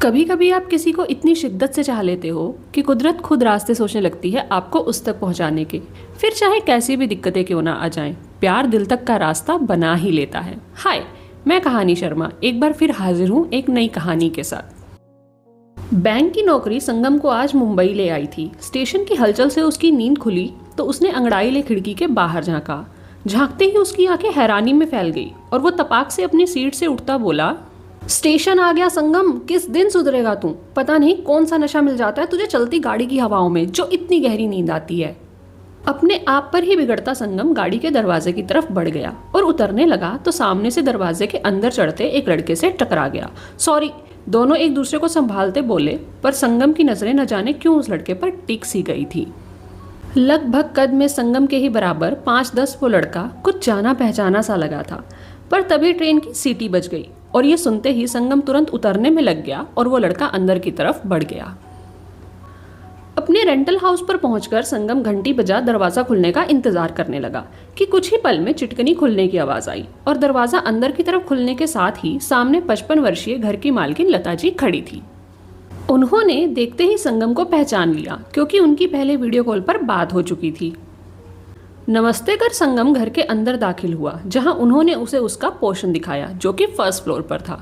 कभी कभी आप किसी को इतनी शिद्दत से चाह लेते हो कि कुदरत खुद रास्ते सोचने लगती है आपको उस तक पहुंचाने के। फिर चाहे कैसी भी दिक्कतें क्यों ना आ जाएं, प्यार दिल तक का रास्ता बना ही लेता है। हाय, मैं कहानी शर्मा एक बार फिर हाजिर हूँ एक नई कहानी के साथ। बैंक की नौकरी संगम को आज मुंबई ले आई थी। स्टेशन की हलचल से उसकी नींद खुली तो उसने अंगड़ाई ले खिड़की के बाहर झांका। झांकते ही उसकी आंखें हैरानी में फैल गई और वो तपाक से अपनी सीट से उठता बोला, स्टेशन आ गया संगम, किस दिन सुधरेगा तू? पता नहीं कौन सा नशा मिल जाता है तुझे चलती गाड़ी की हवाओं में जो इतनी गहरी नींद आती है। अपने आप पर ही बिगड़ता संगम गाड़ी के दरवाजे की तरफ बढ़ गया और उतरने लगा तो सामने से दरवाजे के अंदर चढ़ते एक लड़के से टकरा गया। सॉरी, दोनों एक दूसरे को संभालते बोले, पर संगम की नजरें न जाने क्यों उस लड़के पर टिक सी गई थी। लगभग कद में संगम के ही बराबर 5-10 वो लड़का कुछ जाना पहचाना सा लगा था। पर तभी ट्रेन की सीटी बज गई और ये सुनते ही संगम तुरंत उतरने में लग गया और वो लड़का अंदर की तरफ बढ़ गया। अपने रेंटल हाउस पर पहुंचकर संगम घंटी बजा दरवाजा खुलने का इंतजार करने लगा कि कुछ ही पल में चिटकनी खुलने की आवाज आई और दरवाजा अंदर की तरफ खुलने के साथ ही सामने 55 वर्षीय घर की मालकिन लता जी खड़ी थी। उन्होंने देखते ही संगम को पहचान लिया क्योंकि उनकी पहले वीडियो कॉल पर बात हो चुकी थी। नमस्ते कर संगम घर के अंदर दाखिल हुआ जहां उन्होंने उसे उसका पोर्शन दिखाया जो कि फर्स्ट फ्लोर पर था।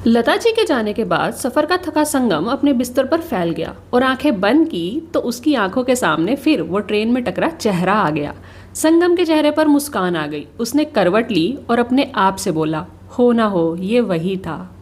लता जी के जाने के बाद सफर का थका संगम अपने बिस्तर पर फैल गया और आंखें बंद की तो उसकी आंखों के सामने फिर वो ट्रेन में टकरा चेहरा आ गया। संगम के चेहरे पर मुस्कान आ गई। उसने करवट ली और अपने आप से बोला, हो ना हो ये वही था।